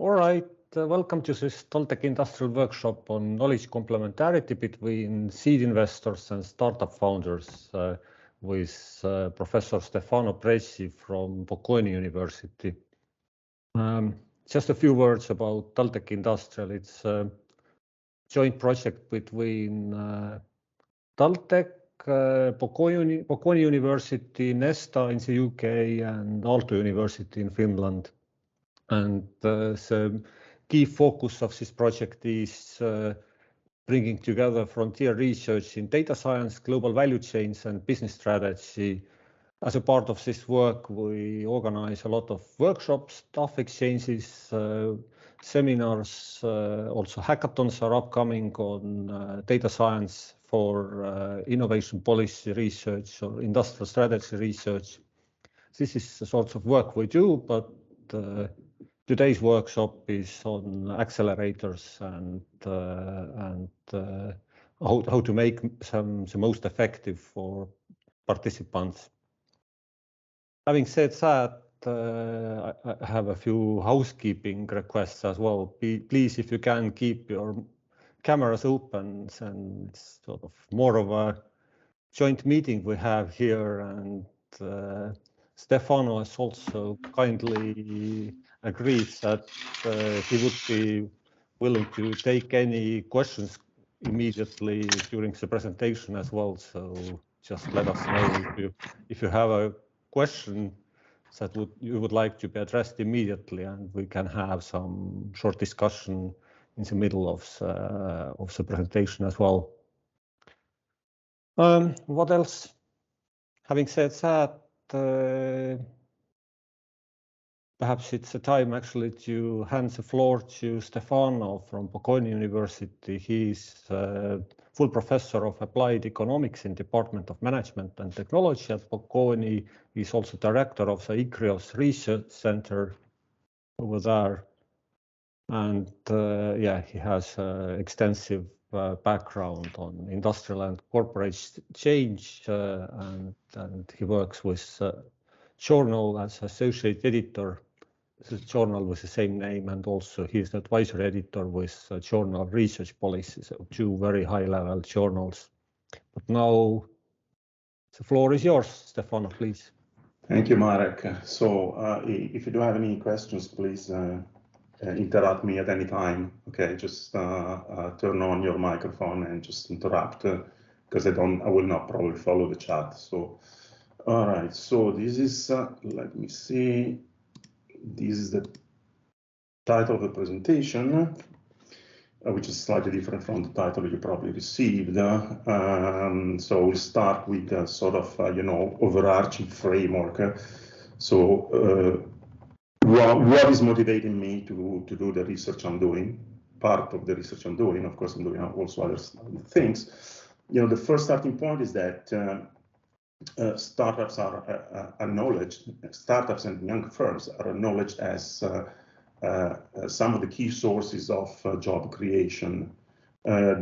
All right, welcome to this TalTech Industrial workshop on knowledge complementarity between seed investors and startup founders with Professor Stefano Pressi from Bocconi University. Just a few words about TalTech Industrial. It's a joint project between TalTech, Bocconi University, Nesta in the UK, and Aalto University in Finland. And the key focus of this project is bringing together frontier research in data science, global value chains, and business strategy. As a part of this work, we organize a lot of workshops, staff exchanges, seminars, also hackathons are upcoming on data science for innovation policy research or industrial strategy research. This is the sorts of work we do, but today's workshop is on accelerators and how to make them the most effective for participants. Having said that, I have a few housekeeping requests as well. Please, if you can, keep your cameras open, and it's sort of more of a joint meeting we have here, and Stefano has also kindly agreed that he would be willing to take any questions immediately during the presentation as well. So just let us know if you have a question that you would like to be addressed immediately, and we can have some short discussion in the middle of the presentation as well. What else? Having said that, perhaps it's a time actually to hand the floor to Stefano from Bocconi University. He's full professor of applied economics in Department of Management and Technology at Bocconi. He's also director of the ICRIOS Research Center over there. And yeah, he has extensive background on industrial and corporate change, and he works with journal as associate editor. This is a journal with the same name, and also he's the advisory editor with journal Research Policy, so two very high-level journals. But now the floor is yours, Stefano, please. Thank you, Marek. So if you do have any questions, please interrupt me at any time. Okay, just turn on your microphone and just interrupt, because I will not probably follow the chat. So, all right. So this is let me see. This is the title of the presentation, which is slightly different from the title you probably received. So we'll start with sort of overarching framework. So what is motivating me to do the research I'm doing? Part of the research I'm doing, of course, I'm doing also other things. The first starting point is that startups are acknowledged. Startups and young firms are acknowledged as some of the key sources of job creation.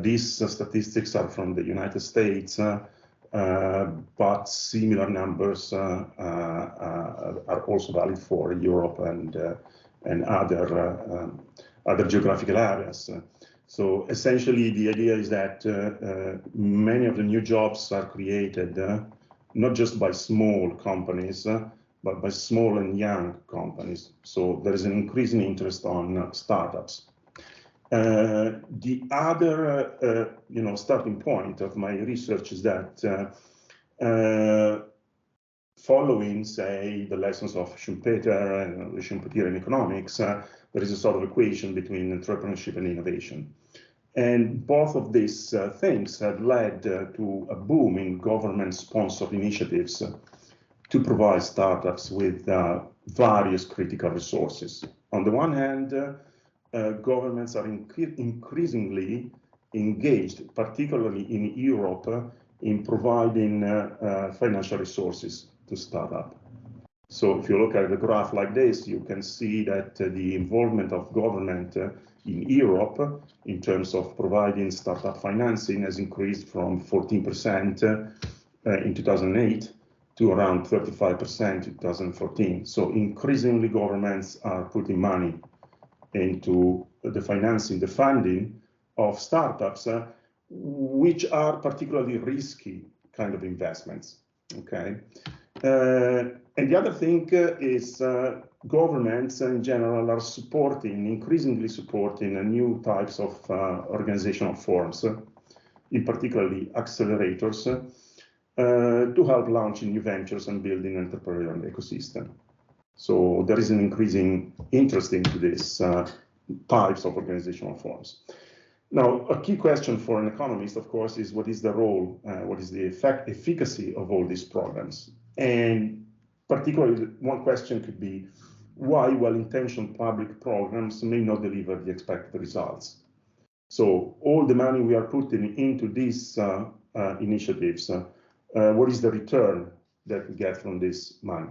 These statistics are from the United States, but similar numbers are also valid for Europe and other geographical areas. So essentially, the idea is that many of the new jobs are created not just by small companies, but by small and young companies. So there is an increasing interest on startups. The other, starting point of my research is that following, say, the lessons of Schumpeter and Schumpeterian economics, there is a sort of equation between entrepreneurship and innovation. And both of these things have led to a boom in government-sponsored initiatives to provide startups with various critical resources. On the one hand, governments are increasingly engaged, particularly in Europe, in providing financial resources to startup. So if you look at the graph like this, you can see that the involvement of government in Europe in terms of providing startup financing has increased from 14% in 2008 to around 35% in 2014. So increasingly governments are putting money into the financing, the funding of startups, which are particularly risky kind of investments. Okay. And the other thing is governments in general are increasingly supporting new types of organizational forms, in particularly accelerators, to help launching new ventures and building entrepreneurial ecosystem. So there is an increasing interest into these types of organizational forms. Now, a key question for an economist, of course, is what is the role, what is the efficacy of all these programs? And particularly, one question could be why well-intentioned public programs may not deliver the expected results. So all the money we are putting into these initiatives, what is the return that we get from this money?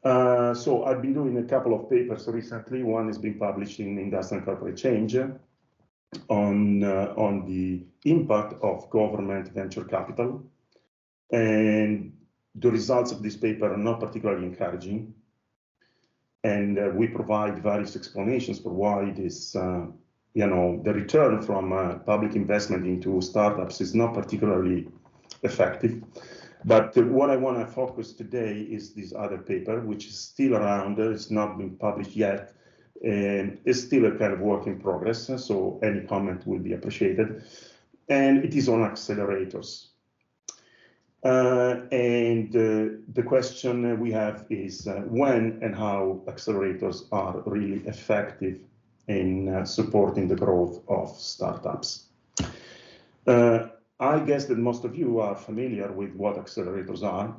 So I've been doing a couple of papers recently. One has been published in Industrial and Corporate Change on the impact of government venture capital. And the results of this paper are not particularly encouraging. And we provide various explanations for why this, the return from public investment into startups is not particularly effective. But what I want to focus today is this other paper, which is still around. It's not been published yet, and it's still a kind of work in progress. So any comment will be appreciated. And it is on accelerators. And the question we have is when and how accelerators are really effective in supporting the growth of startups. I guess that most of you are familiar with what accelerators are.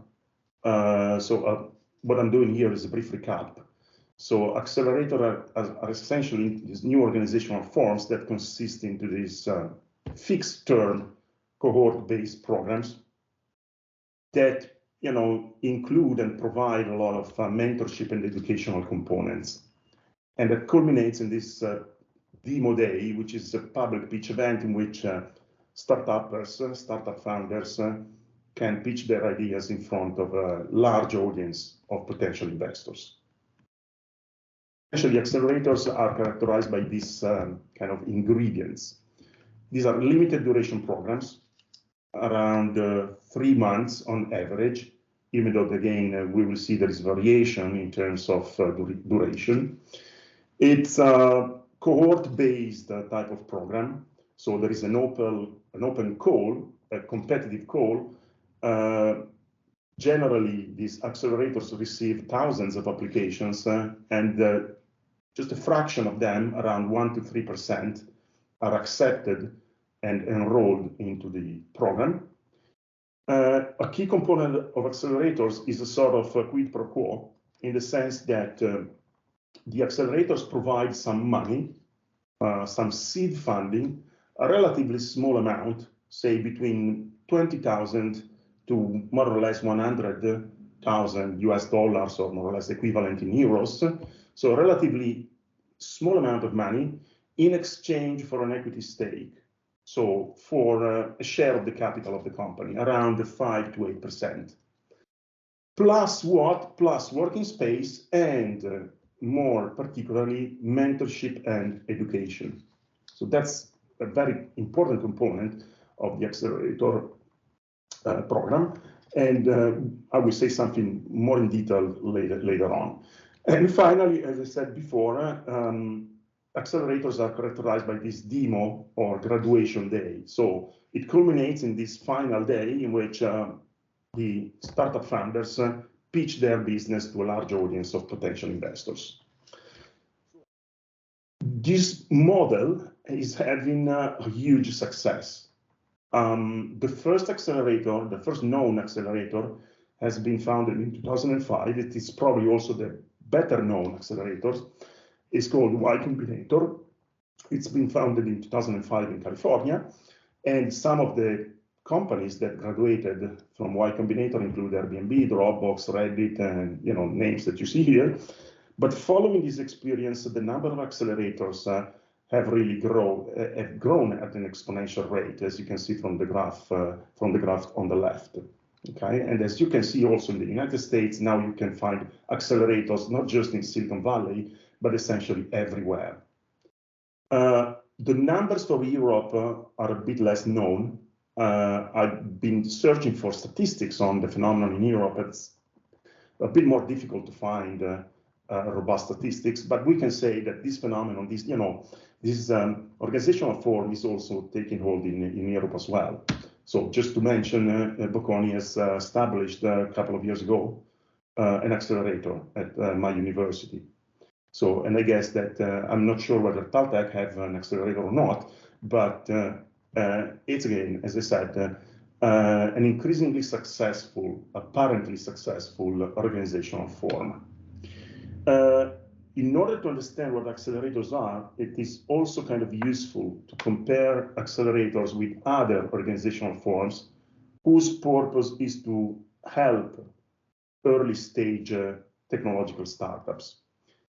So what I'm doing here is a brief recap. So accelerators are essentially these new organizational forms that consist into these fixed-term cohort-based programs that include and provide a lot of mentorship and educational components. And that culminates in this demo day, which is a public pitch event in which startup founders can pitch their ideas in front of a large audience of potential investors. Actually, accelerators are characterized by these kind of ingredients. These are limited duration programs, around 3 months on average, even though, again, we will see there is variation in terms of duration. It's a cohort-based type of program. So there is an open call, a competitive call. Generally, these accelerators receive thousands of applications, and just a fraction of them, around 1 to 3%, are accepted and enrolled into the program. A key component of accelerators is a sort of a quid pro quo, in the sense that the accelerators provide some money, some seed funding, a relatively small amount, say between 20,000 to more or less 100,000 US dollars, or more or less equivalent in euros. So a relatively small amount of money in exchange for an equity stake. So for a share of the capital of the company, around 5 to 8%. Plus what? Plus working space and more particularly mentorship and education. So that's a very important component of the accelerator program. And I will say something more in detail later on. And finally, as I said before, accelerators are characterized by this demo or graduation day. So it culminates in this final day in which the startup founders pitch their business to a large audience of potential investors. This model is having a huge success. The first accelerator, the first known accelerator, has been founded in 2005. It is probably also the better known accelerator. It's called Y Combinator. It's been founded in 2005 in California. And some of the companies that graduated from Y Combinator include Airbnb, Dropbox, Reddit, and names that you see here. But following this experience, the number of accelerators have really grown at an exponential rate, as you can see from the graph on the left. Okay, and as you can see also in the United States, now you can find accelerators not just in Silicon Valley, but essentially everywhere. The numbers for Europe are a bit less known. I've been searching for statistics on the phenomenon in Europe. It's a bit more difficult to find robust statistics, but we can say that this phenomenon, this organizational form is also taking hold in Europe as well. So just to mention, Bocconi has established a couple of years ago an accelerator at my university. So, and I guess that I'm not sure whether TalTech have an accelerator or not, but it's again, as I said, an increasingly successful, apparently successful organizational form. In order to understand what accelerators are, it is also kind of useful to compare accelerators with other organizational forms whose purpose is to help early stage technological startups,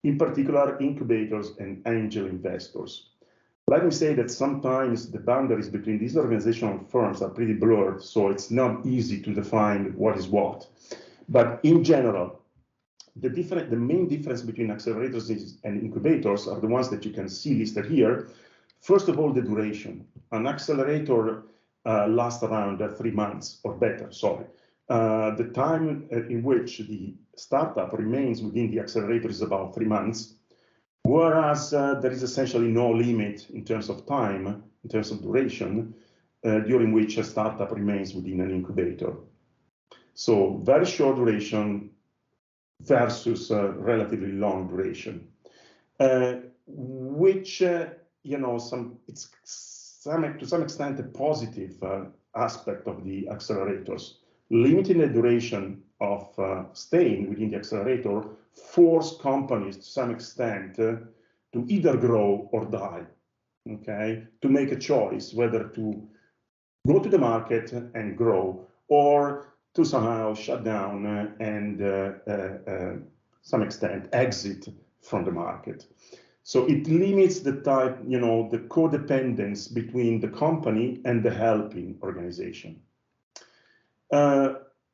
in particular incubators and angel investors. Let me say that sometimes the boundaries between these organizational firms are pretty blurred, so it's not easy to define what is what. But in general, the main difference between accelerators and incubators are the ones that you can see listed here. First of all, the duration. An accelerator lasts around 3 months or better, sorry. The time in which the startup remains within the accelerator is about 3 months, whereas there is essentially no limit in terms of time, in terms of duration, during which a startup remains within an incubator. So very short duration versus relatively long duration, which, you know, to some extent a positive aspect of the accelerators. Limiting the duration of staying within the accelerator force companies to some extent to either grow or die, okay? To make a choice whether to go to the market and grow or to somehow shut down and some extent exit from the market. So it limits the type, you know, the codependence between the company and the helping organization.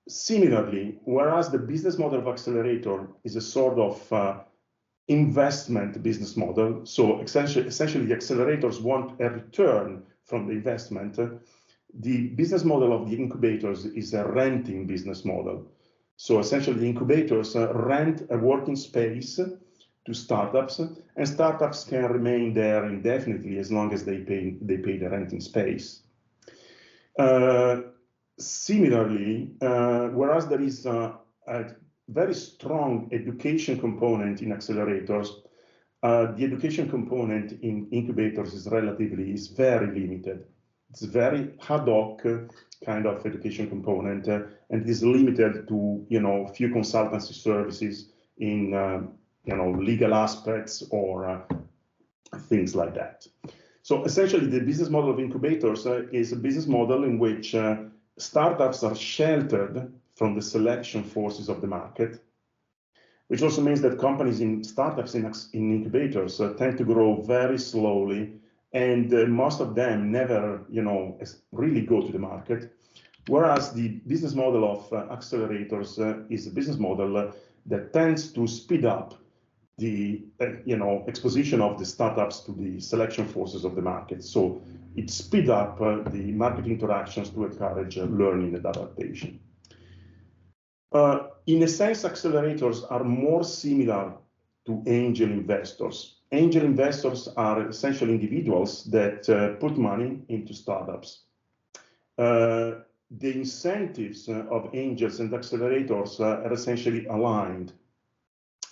Similarly, whereas the business model of accelerator is a sort of investment business model, so essentially the accelerators want a return from the investment, the business model of the incubators is a renting business model. So essentially the incubators rent a working space to startups, and startups can remain there indefinitely as long as they pay the renting space. Similarly, whereas there is a very strong education component in accelerators, the education component in incubators is very limited. It's a very ad hoc kind of education component, and it is limited to, you know, few consultancy services in, you know, legal aspects or things like that. So essentially, the business model of incubators is a business model in which startups are sheltered from the selection forces of the market, which also means that companies in startups in incubators tend to grow very slowly, and most of them never, you know, really go to the market. Whereas the business model of accelerators is a business model that tends to speed up the, you know, exposition of the startups to the selection forces of the market. So it speeds up the market interactions to encourage learning and adaptation. In a sense, accelerators are more similar to angel investors. Angel investors are essentially individuals that put money into startups. The incentives of angels and accelerators are essentially aligned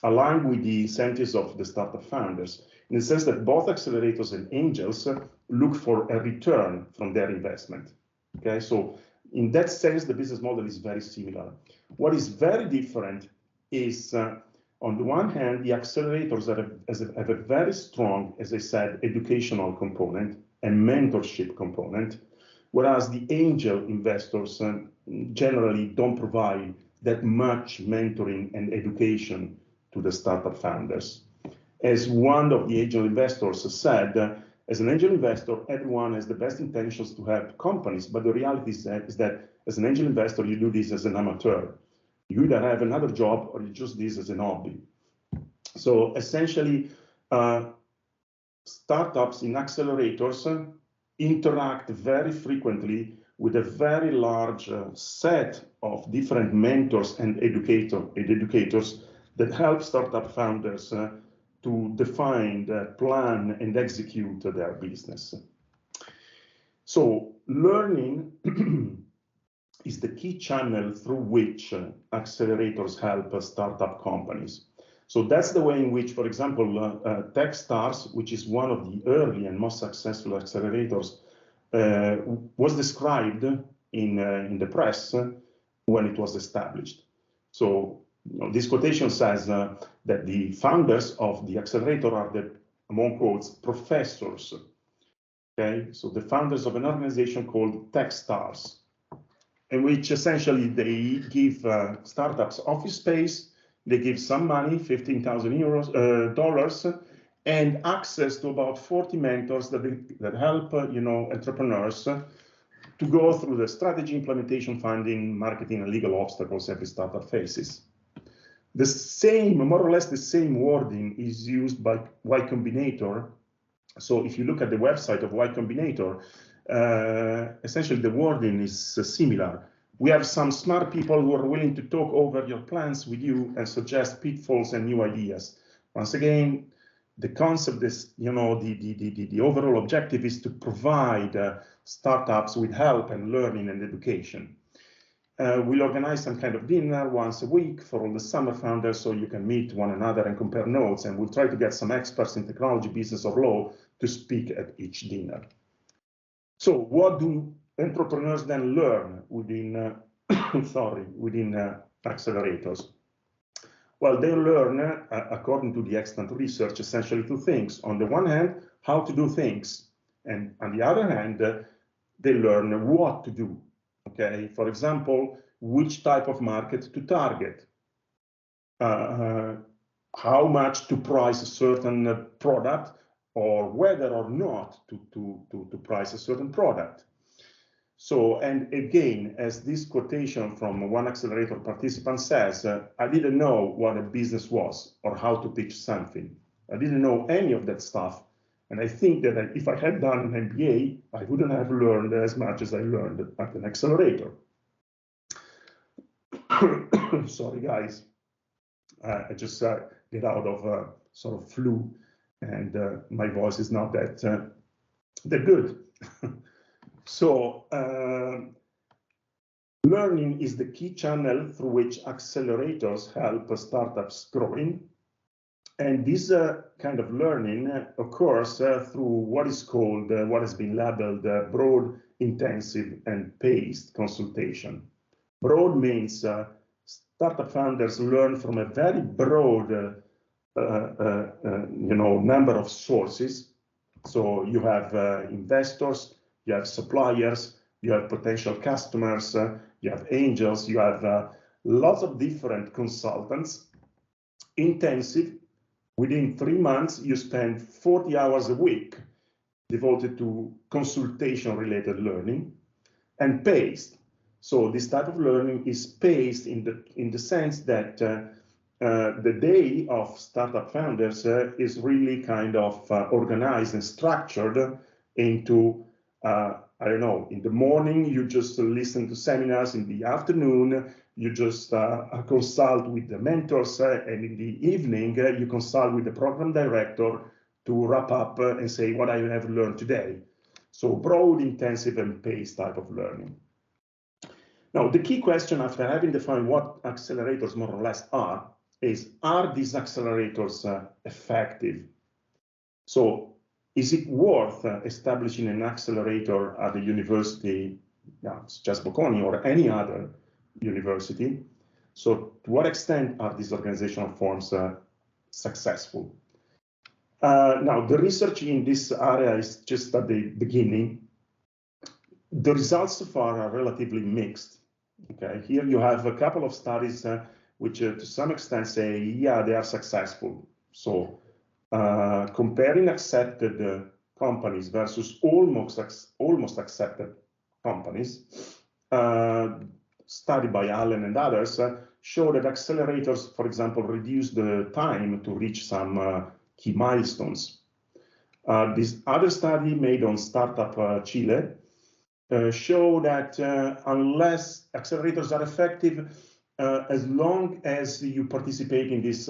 with the incentives of the startup founders, in the sense that both accelerators and angels look for a return from their investment. Okay, so in that sense, the business model is very similar. What is very different is, on the one hand, the accelerators have a very strong, as I said, educational component and mentorship component, whereas the angel investors generally don't provide that much mentoring and education to the startup founders. As one of the angel investors said, as an angel investor, everyone has the best intentions to help companies, but the reality is that as an angel investor, you do this as an amateur. You either have another job or you just do this as an hobby. So essentially, startups in accelerators interact very frequently with a very large set of different mentors and educators that help startup founders to define, plan, and execute their business. So learning is the key channel through which accelerators help startup companies. So that's the way in which, for example, Techstars, which is one of the early and most successful accelerators, was described in the press when it was established. So this quotation says that the founders of the accelerator are the, among quotes, professors. Okay, so the founders of an organization called Techstars, in which essentially they give startups office space, they give some money, $15,000 dollars, and access to about 40 mentors that help entrepreneurs to go through the strategy, implementation, funding, marketing, and legal obstacles every startup faces. The same, more or less the same wording is used by Y Combinator. So if you look at the website of Y Combinator, essentially the wording is similar. We have some smart people who are willing to talk over your plans with you and suggest pitfalls and new ideas. Once again, the concept is, the overall objective is to provide startups with help and learning and education. We'll organize some kind of dinner once a week for all the summer founders so you can meet one another and compare notes, and we'll try to get some experts in technology, business, or law to speak at each dinner. So what do entrepreneurs then learn within, within accelerators? Well, they learn, according to the extant research, essentially two things. On the one hand, how to do things, and on the other hand, they learn what to do. Okay, for example, which type of market to target, how much to price a certain product, or whether or not to price a certain product. So, and again, as this quotation from one accelerator participant says, I didn't know what a business was or how to pitch something. I didn't know any of that stuff. And I think that if I had done an MBA, I wouldn't have learned as much as I learned at an accelerator. Sorry, guys. I just get out of a sort of flu, and my voice is not that good. So learning is the key channel through which accelerators help startups growing. And this kind of learning occurs through what is called, what has been labeled broad, intensive, and paced consultation. Broad means startup founders learn from a very broad number of sources. So you have investors, you have suppliers, you have potential customers, you have angels, you have lots of different consultants. Intensive, within 3 months, you spend 40 hours a week devoted to consultation-related learning. And paced. So this type of learning is paced in the sense that the day of startup founders is really kind of organized and structured into, I don't know, in the morning, you just listen to seminars. In the afternoon, you just consult with the mentors, and in the evening, you consult with the program director to wrap up and say what I have learned today. So broad, intensive, and paced type of learning. Now, the key question after having defined what accelerators more or less are these accelerators effective? So is it worth establishing an accelerator at a university, such as Bocconi or any other university? So to what extent are these organizational forms successful? Now, the research in this area is just at the beginning. The results so far are relatively mixed. Okay, here you have a couple of studies which to some extent say, yeah, they are successful. So comparing accepted companies versus almost accepted companies, studied by Allen and others, show that accelerators, for example, reduce the time to reach some key milestones. This other study made on Startup Chile show that unless accelerators are effective, as long as you participate in this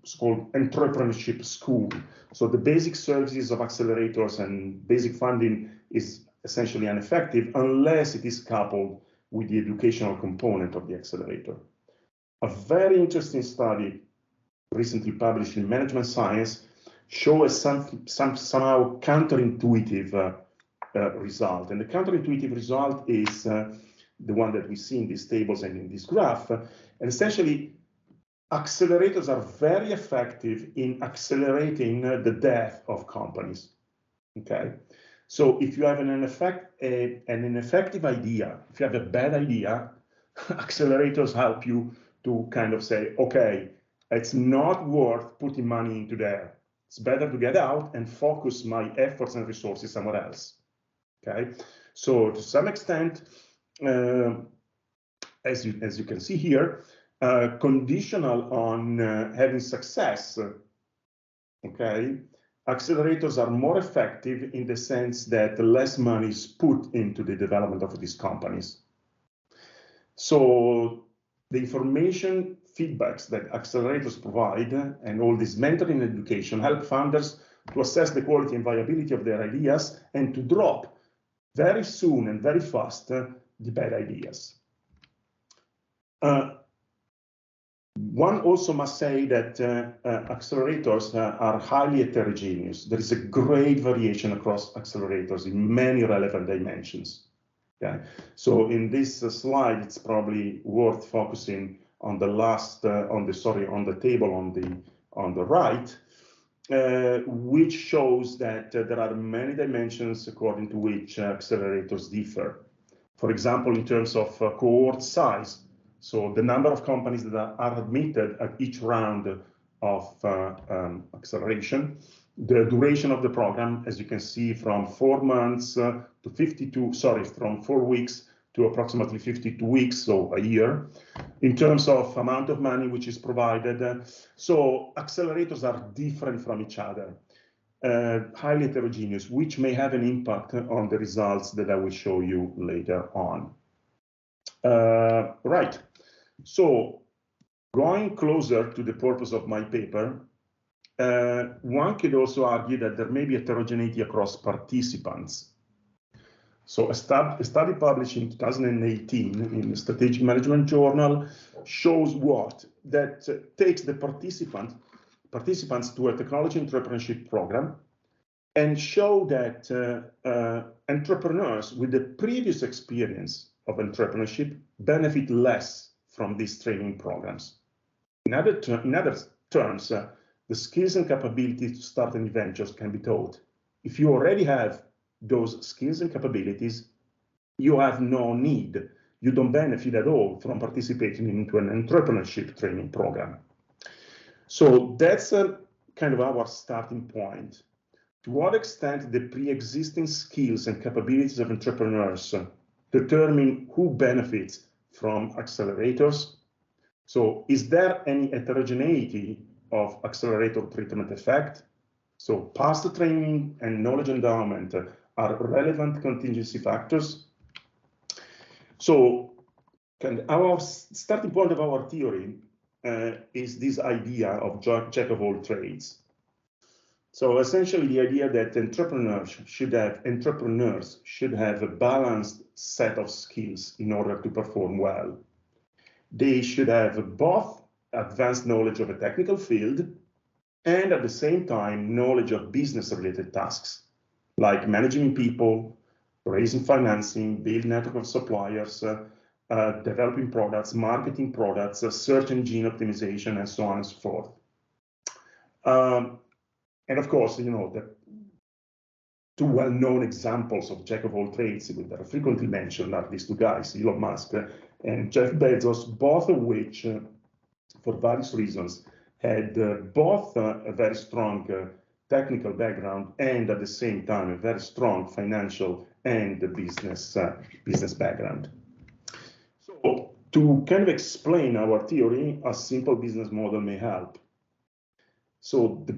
so-called entrepreneurship school. So the basic services of accelerators and basic funding is essentially ineffective unless it is coupled with the educational component of the accelerator. A very interesting study recently published in Management Science shows somehow counterintuitive result. And the counterintuitive result is the one that we see in these tables and in this graph. And essentially, accelerators are very effective in accelerating the death of companies. Okay, so if you have an ineffective idea, if you have a bad idea, accelerators help you to kind of say, okay, it's not worth putting money into there. It's better to get out and focus my efforts and resources somewhere else. Okay, so to some extent, as you can see here, conditional on having success, okay, accelerators are more effective in the sense that less money is put into the development of these companies. So the information feedbacks that accelerators provide and all this mentoring and education help founders to assess the quality and viability of their ideas and to drop very soon and very fast the bad ideas. One also must say that accelerators are highly heterogeneous. There is a great variation across accelerators in many relevant dimensions. Okay? So in this slide, it's probably worth focusing on the last, on the table on the right, which shows that there are many dimensions according to which accelerators differ. For example, in terms of cohort size, so the number of companies that are admitted at each round of acceleration, the duration of the program, as you can see, from 4 months from 4 weeks to approximately 52 weeks, so a year. In terms of amount of money which is provided, so accelerators are different from each other, highly heterogeneous, which may have an impact on the results that I will show you later on. Right, so going closer to the purpose of my paper, one could also argue that there may be heterogeneity across participants. So a study published in 2018 in the Strategic Management Journal shows that takes the participants to a technology entrepreneurship program and show that entrepreneurs with the previous experience of entrepreneurship benefit less from these training programs. In other terms, the skills and capabilities to start any ventures can be taught. If you already have those skills and capabilities, you have no need, you don't benefit at all from participating into an entrepreneurship training program. So that's kind of our starting point. To what extent the pre-existing skills and capabilities of entrepreneurs determine who benefits from accelerators? So is there any heterogeneity of accelerator treatment effect? So past training and knowledge endowment are relevant contingency factors. So our starting point of our theory is this idea of jack of all trades. So essentially the idea that entrepreneurs should have a balanced set of skills in order to perform well. They should have both advanced knowledge of a technical field and at the same time knowledge of business-related tasks, like managing people, raising financing, building network of suppliers, developing products, marketing products, search engine optimization, and so on and so forth. And of course, you know, the two well-known examples of jack of all trades that are frequently mentioned are these two guys, Elon Musk and Jeff Bezos, both of which, for various reasons, had both a very strong technical background and at the same time a very strong financial and business background. So To kind of explain our theory, a simple business model may help. So the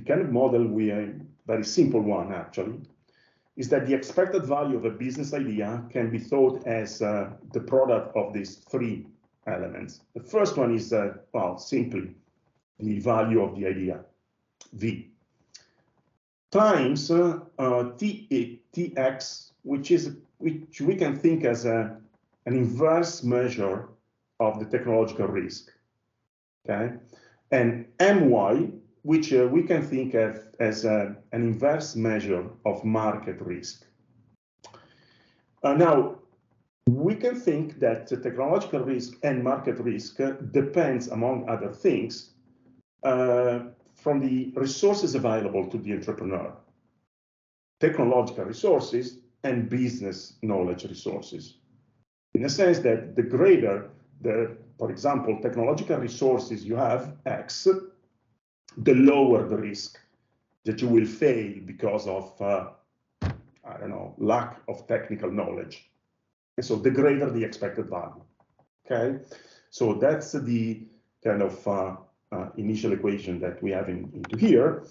kind of model we are, very simple one actually, is that the expected value of a business idea can be thought as the product of these three elements. The first one is, well, simply the value of the idea, V, times TX, which we can think as an inverse measure of the technological risk, okay? And MY, which we can think of as an inverse measure of market risk. Now, we can think that the technological risk and market risk depends, among other things, from the resources available to the entrepreneur, technological resources and business knowledge resources. In a sense that the greater the, for example, technological resources you have, X, the lower the risk that you will fail because of, I don't know, lack of technical knowledge. And so the greater the expected value, okay? So that's the kind of initial equation that we have into here.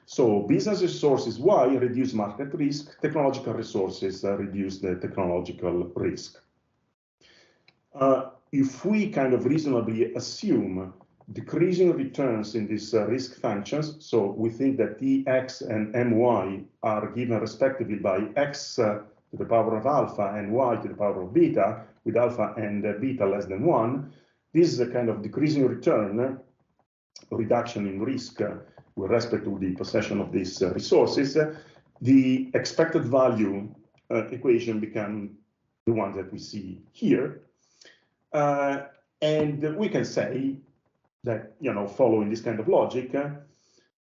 So business resources Y reduce market risk, technological resources reduce the technological risk. If we kind of reasonably assume decreasing returns in these risk functions, so we think that Tx and My are given respectively by x to the power of alpha and y to the power of beta, with alpha and beta less than 1, this is a kind of decreasing return, reduction in risk with respect to the possession of these resources. The expected value equation becomes the one that we see here. And we can say that, you know, following this kind of logic,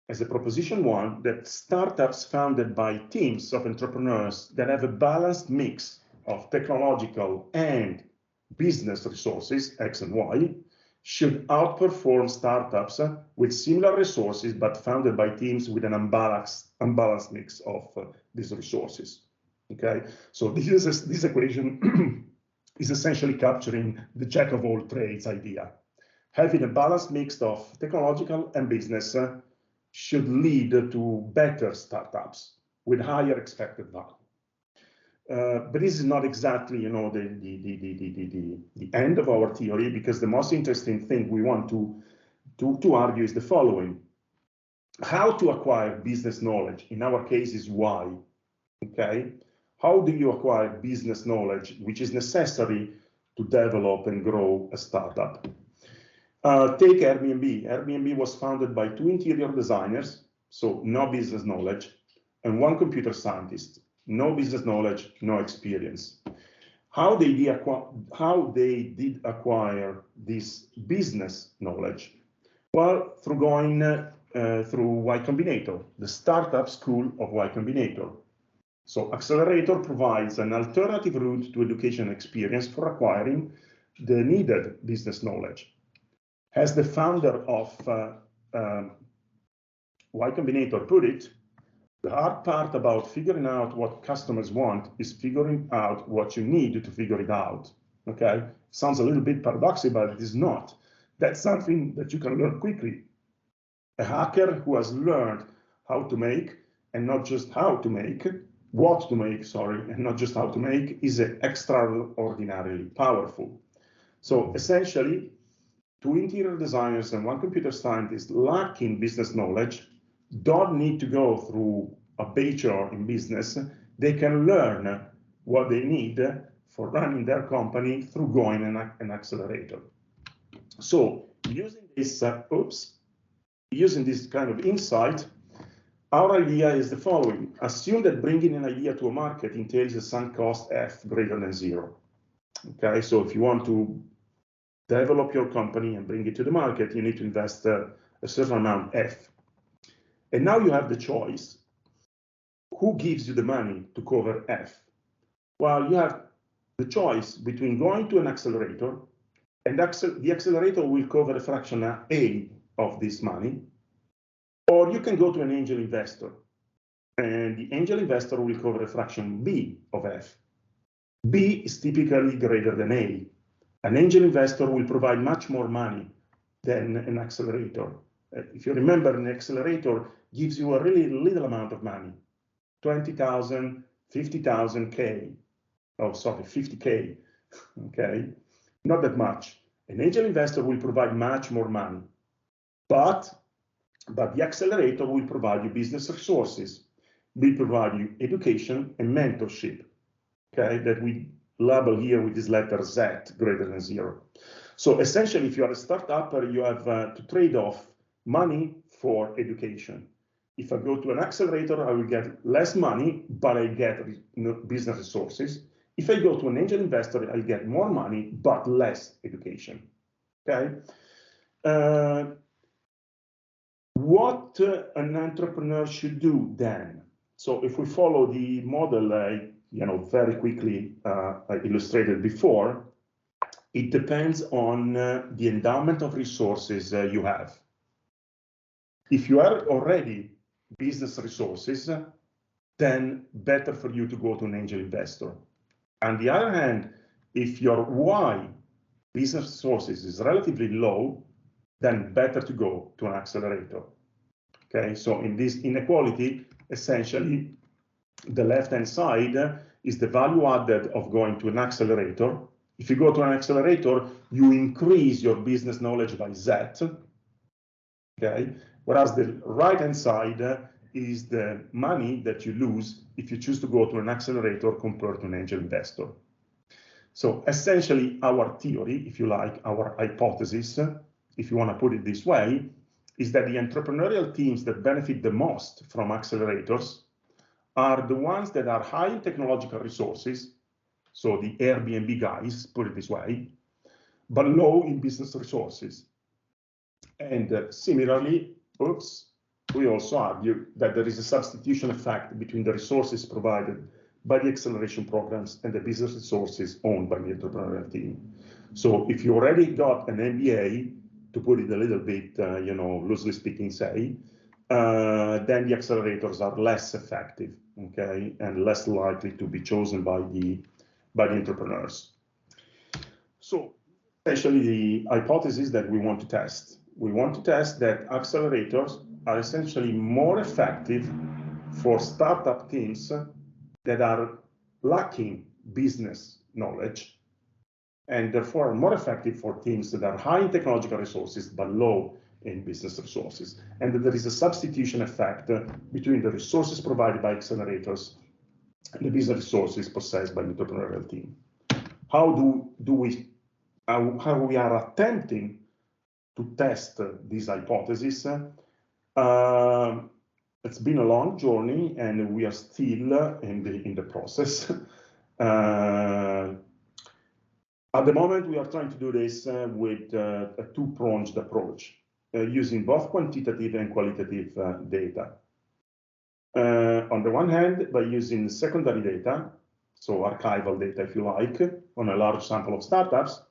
as a proposition one, that startups founded by teams of entrepreneurs that have a balanced mix of technological and business resources, X and Y, should outperform startups with similar resources, but founded by teams with an unbalanced mix of these resources. Okay, so this equation is essentially capturing the jack of all trades idea. Having a balanced mix of technological and business should lead to better startups with higher expected value. But this is not exactly, you know, the end of our theory, because the most interesting thing we want to argue is the following: how to acquire business knowledge. In our case, is why. Okay, how do you acquire business knowledge, which is necessary to develop and grow a startup? Take Airbnb. Airbnb was founded by 2 interior designers, so no business knowledge, and 1 computer scientist, no business knowledge, no experience. How they did acquire this business knowledge? Well, through going through Y Combinator, the startup school of Y Combinator. So Accelerator provides an alternative route to education experience for acquiring the needed business knowledge. As the founder of Y Combinator put it, the hard part about figuring out what customers want is figuring out what you need to figure it out. Okay, sounds a little bit paradoxical, but it is not. That's something that you can learn quickly. A hacker who has learned how to make, and not just how to make, what to make, sorry, and not just how to make, is extraordinarily powerful. So essentially, 2 interior designers and 1 computer scientist lacking business knowledge don't need to go through a bachelor in business. They can learn what they need for running their company through going an accelerator. So using this, using this kind of insight, our idea is the following: assume that bringing an idea to a market entails a sunk cost F greater than 0. Okay, so if you want to develop your company and bring it to the market, you need to invest a certain amount F. And now you have the choice. Who gives you the money to cover F? Well, you have the choice between going to an accelerator, and the accelerator will cover a fraction A of this money, or you can go to an angel investor, and the angel investor will cover a fraction B of F. B is typically greater than A, An angel investor will provide much more money than an accelerator. If you remember, an accelerator gives you a really little amount of money, 20,000, 50,000 K. Oh, sorry, 50K, okay? Not that much. An angel investor will provide much more money, but the accelerator will provide you business resources, will provide you education and mentorship, okay? That we label here with this letter Z greater than 0. So essentially, if you are a startup, you have to trade off money for education. If I go to an accelerator, I will get less money, but I get business resources. If I go to an angel investor, I'll get more money, but less education, okay? What an entrepreneur should do then? So if we follow the model very quickly I illustrated before, it depends on the endowment of resources you have. If you are already business resources, then better for you to go to an angel investor. On the other hand, if your Y, business resources, is relatively low, then better to go to an accelerator. Okay, so in this inequality, essentially, the left-hand side is the value added of going to an accelerator. If you go to an accelerator, you increase your business knowledge by Z, okay? Whereas the right-hand side is the money that you lose if you choose to go to an accelerator compared to an angel investor. So essentially, our theory, if you like, our hypothesis, if you want to put it this way, is that the entrepreneurial teams that benefit the most from accelerators are the ones that are high in technological resources, so the Airbnb guys, put it this way, but low in business resources. And similarly, we also argue that there is a substitution effect between the resources provided by the acceleration programs and the business resources owned by the entrepreneurial team. So if you already got an MBA, to put it a little bit, loosely speaking, say, then the accelerators are less effective, okay, and less likely to be chosen by the entrepreneurs. So essentially the hypothesis that we want to test. We want to test that accelerators are essentially more effective for startup teams that are lacking business knowledge, and therefore more effective for teams that are high in technological resources but low in business resources, and that there is a substitution effect between the resources provided by accelerators and the business resources possessed by the entrepreneurial team. How we are attempting to test this hypothesis? It's been a long journey, and we are still in the process. At the moment, we are trying to do this with a two-pronged approach, using both quantitative and qualitative data. On the one hand, by using secondary data, so archival data, if you like, on a large sample of startups,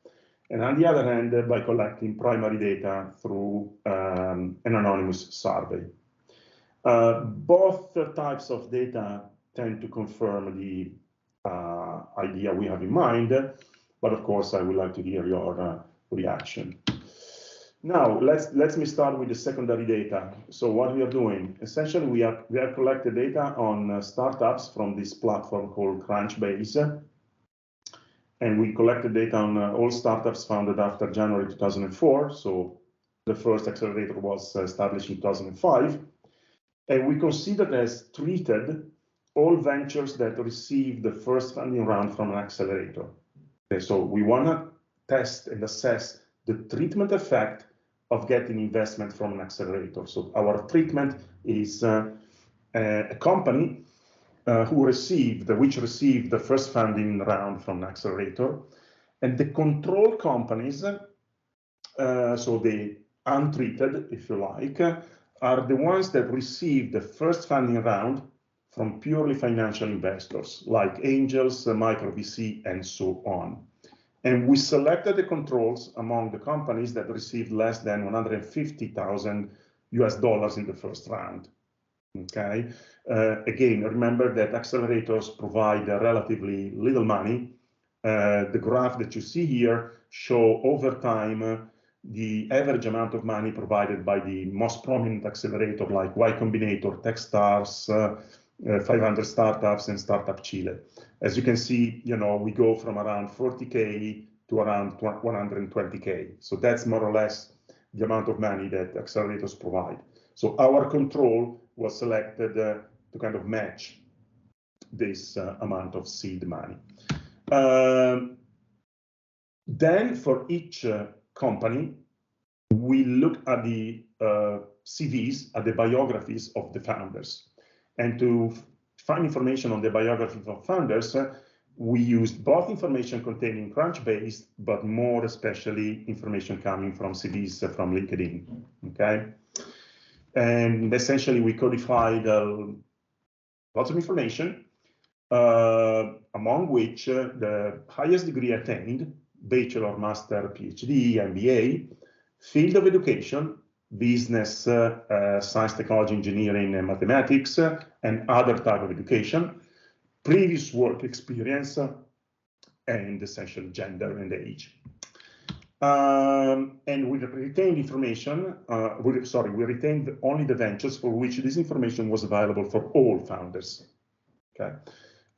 and on the other hand, by collecting primary data through an anonymous survey. Both types of data tend to confirm the idea we have in mind, but of course, I would like to hear your reaction. Now, let me start with the secondary data. So what we are doing, essentially, we have collected data on startups from this platform called Crunchbase, and we collected data on all startups founded after January 2004. So the first accelerator was established in 2005, and we considered as treated all ventures that received the first funding round from an accelerator. Okay, so we want to test and assess the treatment effect of getting investment from an accelerator. So our treatment is a company which received the first funding round from an accelerator, and the control companies, so the untreated, if you like, are the ones that received the first funding round from purely financial investors like angels, micro VC, and so on. And we selected the controls among the companies that received less than $150,000 in the first round. Okay. Again, remember that accelerators provide relatively little money. The graph that you see here show over time the average amount of money provided by the most prominent accelerator like Y Combinator, Techstars, 500 Startups, and Startup Chile. As you can see, we go from around 40K to around 120K. So that's more or less the amount of money that accelerators provide. So our control was selected to kind of match this amount of seed money. Then for each company, we look at the CVs, at the biographies of the founders. And to find information on the biographies of founders, we used both information contained in Crunchbase, but more especially information coming from CVs from LinkedIn, okay? And essentially we codified lots of information, among which the highest degree attained, bachelor, master, PhD, MBA, field of education, business, science, technology, engineering, and mathematics, and other type of education, previous work experience, and essentially gender and age. And we retained information, we retained only the ventures for which this information was available for all founders, okay?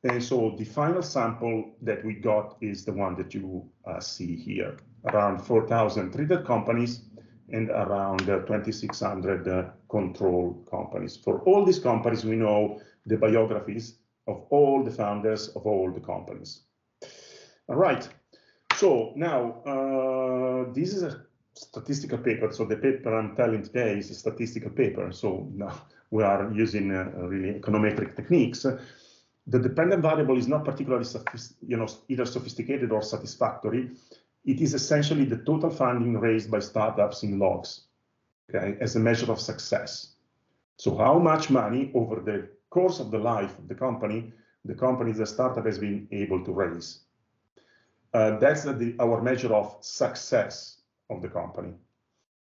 And so the final sample that we got is the one that you see here, around 4,000 treated companies and around 2,600 control companies. For all these companies, we know the biographies of all the founders of all the companies. All right, so now this is a statistical paper. So the paper I'm telling today is a statistical paper. So now we are using really econometric techniques. The dependent variable is not particularly either sophisticated or satisfactory. It is essentially the total funding raised by startups in logs, okay, as a measure of success. So how much money over the course of the life of the company the startup has been able to raise. That's our measure of success of the company.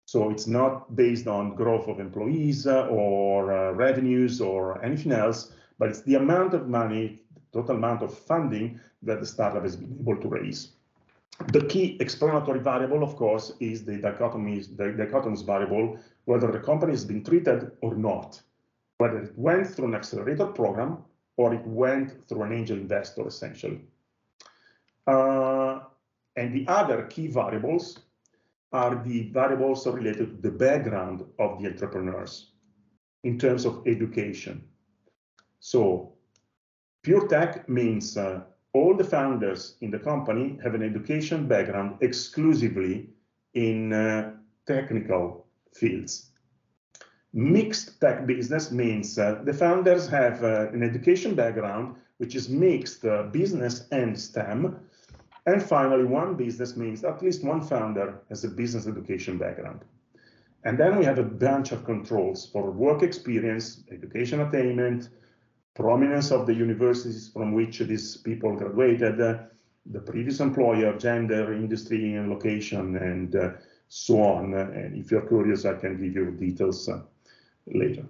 So it's not based on growth of employees or revenues or anything else, but it's the amount of money, the total amount of funding that the startup has been able to raise. The key explanatory variable, of course, is the dichotomous variable, whether the company has been treated or not, whether it went through an accelerator program or it went through an angel investor, essentially. And the other key variables are the variables related to the background of the entrepreneurs in terms of education. So pure tech means all the founders in the company have an education background exclusively in technical fields. Mixed tech business means the founders have an education background which is mixed business and STEM. And finally, one business means at least one founder has a business education background. And then we have a bunch of controls for work experience, education attainment, prominence of the universities from which these people graduated, the previous employer, gender, industry, and location, and so on. And if you're curious, I can give you details later.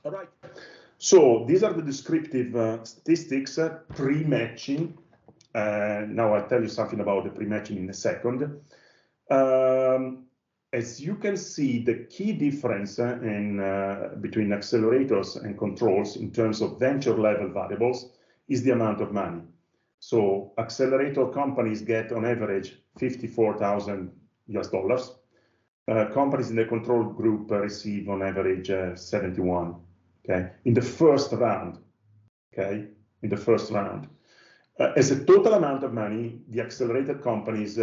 All right. So these are the descriptive statistics, pre-matching. Now I'll tell you something about the pre-matching in a second. As you can see, the key difference between accelerators and controls in terms of venture level variables is the amount of money. So accelerator companies get on average $54,000 US. Companies in the control group receive on average 71, okay, in the first round, okay, in the first round. As a total amount of money, the accelerated companies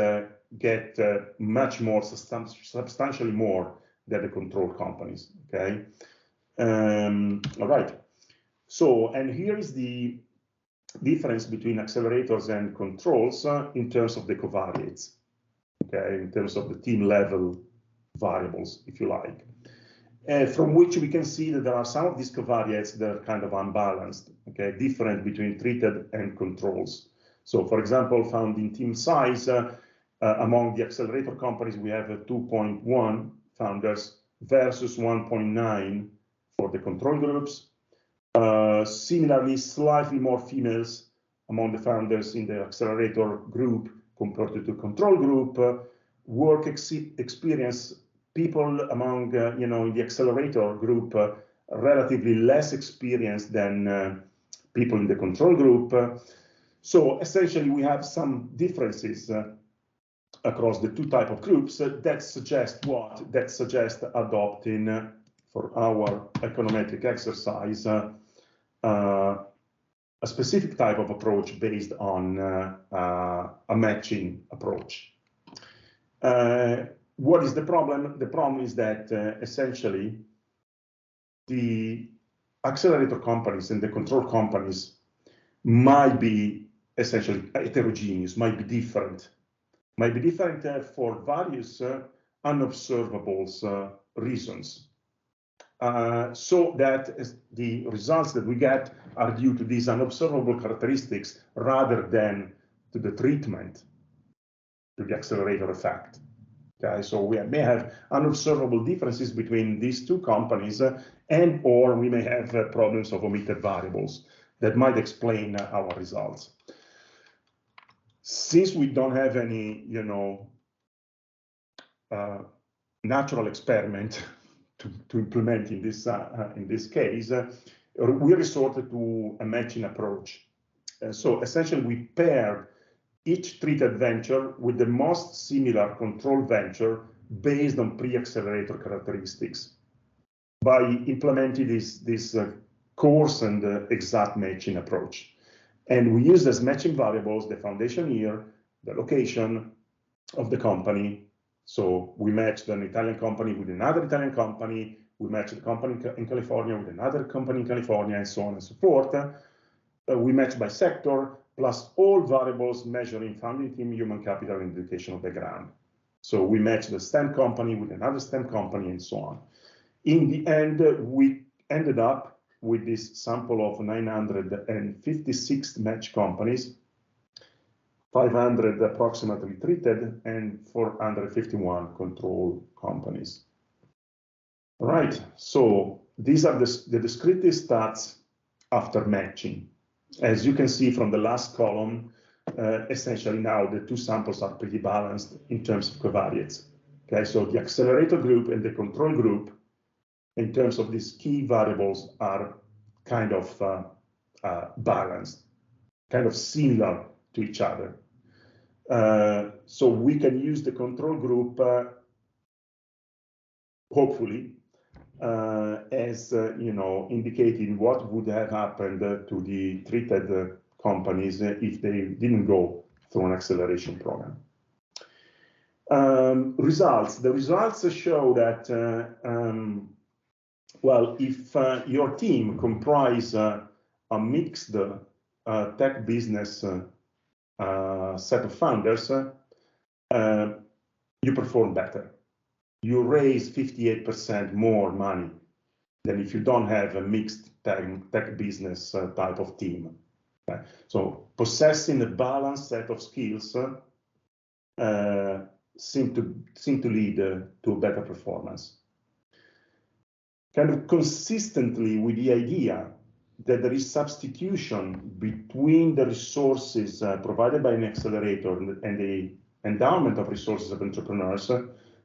get much more, substantially more than the control companies, okay? All right. So, and here is the difference between accelerators and controls in terms of the covariates, okay? In terms of the team level variables, if you like. From which we can see that there are some of these covariates that are kind of unbalanced, okay, different between treated and controls. So, for example, found in team size, among the accelerator companies, we have 2.1 founders versus 1.9 for the control groups. Similarly, slightly more females among the founders in the accelerator group compared to control group, work experience, people among, in the accelerator group, relatively less experienced than people in the control group. So essentially, we have some differences across the two type of groups that suggest what? That suggest adopting for our econometric exercise a specific type of approach based on a matching approach. What is the problem? The problem is that essentially the accelerator companies and the control companies might be essentially heterogeneous, might be different for various unobservable reasons. So that the results that we get are due to these unobservable characteristics rather than to the treatment, to the accelerator effect. Okay, so we may have unobservable differences between these two companies, and or we may have problems of omitted variables that might explain our results. Since we don't have any, natural experiment to implement in this case, we resorted to a matching approach. So essentially, we paired each treated venture with the most similar control venture based on pre-accelerator characteristics by implementing this coarse and exact matching approach. And we used as matching variables the foundation year, the location of the company. So we matched an Italian company with another Italian company. We matched the company in California with another company in California, and so on and so forth. We matched by sector, plus all variables measuring founding team, human capital, and educational background. So we matched the STEM company with another STEM company, and so on. In the end, we ended up with this sample of 956 matched companies, 500 approximately treated, and 451 control companies. All right, so these are the descriptive stats after matching. As you can see from the last column, essentially now the two samples are pretty balanced in terms of covariates. Okay, so the accelerator group and the control group, in terms of these key variables, are kind of balanced, kind of similar to each other. So we can use the control group, hopefully, as indicating what would have happened to the treated companies if they didn't go through an acceleration program. Results. The results show that, well, if your team comprise a mixed tech business set of founders, you perform better. You raise 58% more money than if you don't have a mixed tech business type of team. Okay? So possessing a balanced set of skills seem to lead to a better performance. Kind of consistently with the idea that there is substitution between the resources provided by an accelerator and the endowment of resources of entrepreneurs,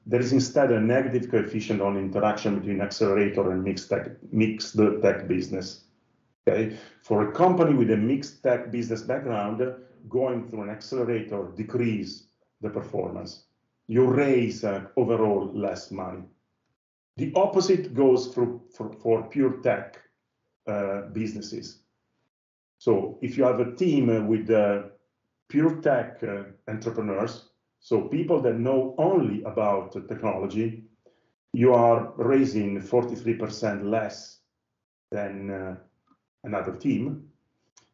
there is instead a negative coefficient on interaction between accelerator and mixed tech business. Okay? For a company with a mixed tech business background, going through an accelerator decrease the performance. You raise overall less money. The opposite goes for pure tech businesses. So if you have a team with pure tech entrepreneurs, so people that know only about technology, you are raising 43% less than another team.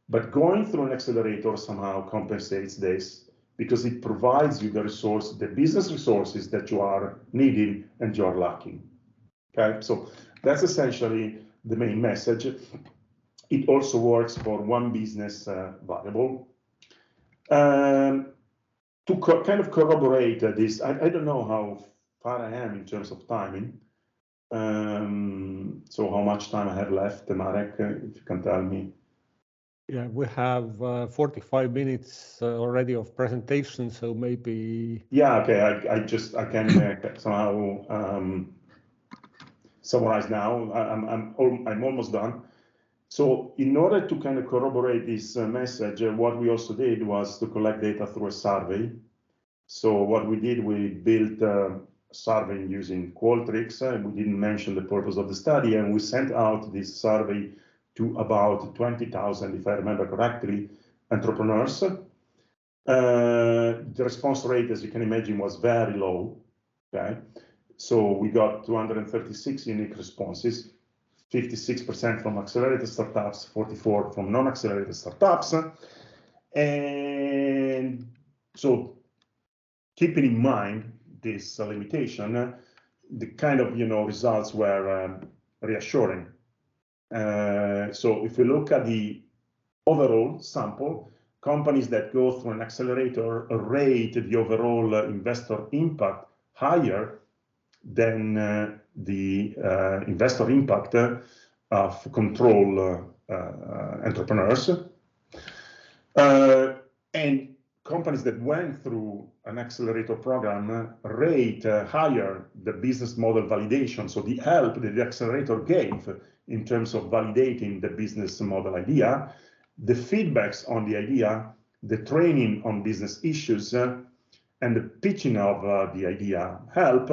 But going through an accelerator somehow compensates this because it provides you the business resources that you are needing and you are lacking. Okay, so that's essentially the main message. It also works for one business variable. To kind of corroborate this, I don't know how far I am in terms of timing. So how much time I have left, Marek, if you can tell me. Yeah, we have 45 minutes already of presentation, so maybe. Yeah, okay. I can somehow summarize now. I'm almost done. So in order to kind of corroborate this message, what we also did was to collect data through a survey. So what we did, we built a survey using Qualtrics. We didn't mention the purpose of the study, and we sent out this survey to about 20,000, if I remember correctly, entrepreneurs. The response rate, as you can imagine, was very low. Okay, so we got 236 unique responses. 56% from accelerated startups, 44% from non-accelerated startups. And so keeping in mind this limitation, the kind of results were reassuring. So if we look at the overall sample, companies that go through an accelerator rate the overall investor impact higher than the investor impact of control entrepreneurs. And companies that went through an accelerator program rate higher the business model validation, so the help that the accelerator gave in terms of validating the business model idea, the feedbacks on the idea, the training on business issues, and the pitching of the idea help,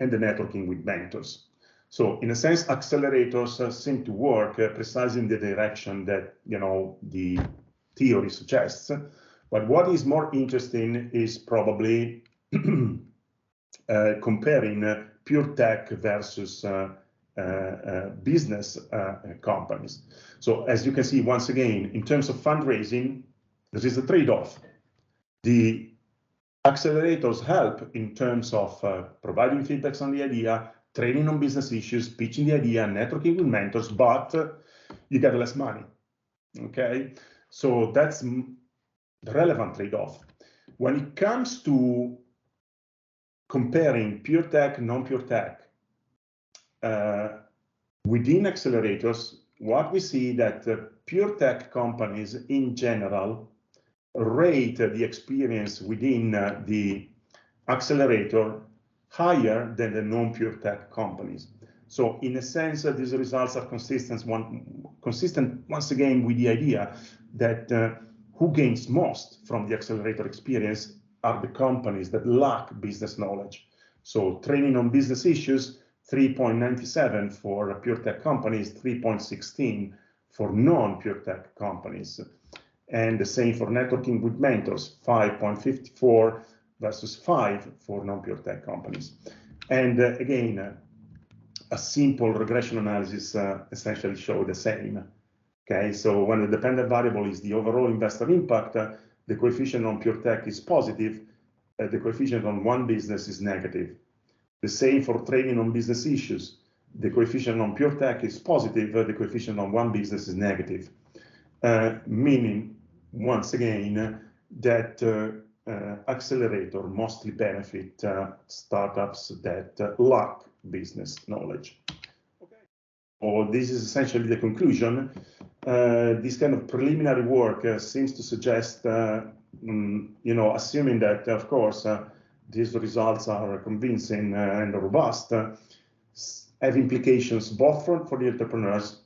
and the networking with mentors. So in a sense, accelerators seem to work precisely in the direction that the theory suggests. But what is more interesting is probably comparing pure tech versus business companies. So as you can see, once again, in terms of fundraising, there is a trade-off. The accelerators help in terms of providing feedbacks on the idea, training on business issues, pitching the idea, networking with mentors, but you get less money. Okay, so that's the relevant trade-off. When it comes to comparing pure tech, non-pure tech, within accelerators, what we see that pure tech companies in general rate the experience within the accelerator higher than the non-pure tech companies. So in a sense, these results are consistent once again with the idea that who gains most from the accelerator experience are the companies that lack business knowledge. So training on business issues, 3.97 for pure tech companies, 3.16 for non-pure tech companies. And the same for networking with mentors, 5.54 versus 5 for non-pure tech companies. And again, a simple regression analysis essentially showed the same. Okay, so when the dependent variable is the overall investor impact, the coefficient on pure tech is positive, the coefficient on one business is negative. The same for training on business issues. The coefficient on pure tech is positive, the coefficient on one business is negative. Meaning, once again, that accelerator mostly benefit startups that lack business knowledge. Okay. So this is essentially the conclusion. This kind of preliminary work seems to suggest, assuming that, of course, these results are convincing and robust, have implications both for the entrepreneurs.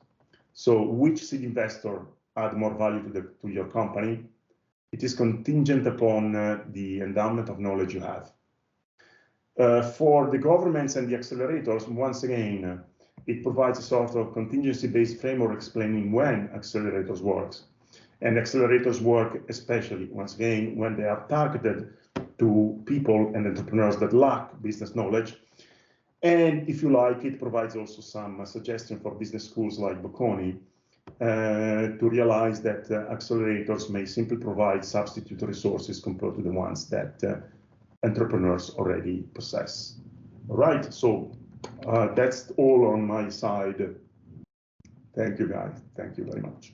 So which seed investor add more value to your company? It is contingent upon the endowment of knowledge you have. For the governments and the accelerators, once again, it provides a sort of contingency-based framework explaining when accelerators work. And accelerators work especially, once again, when they are targeted to people and entrepreneurs that lack business knowledge. And if you like, it provides also some suggestion for business schools like Bocconi to realize that accelerators may simply provide substitute resources compared to the ones that entrepreneurs already possess. All right, so that's all on my side. Thank you, guys. Thank you very much.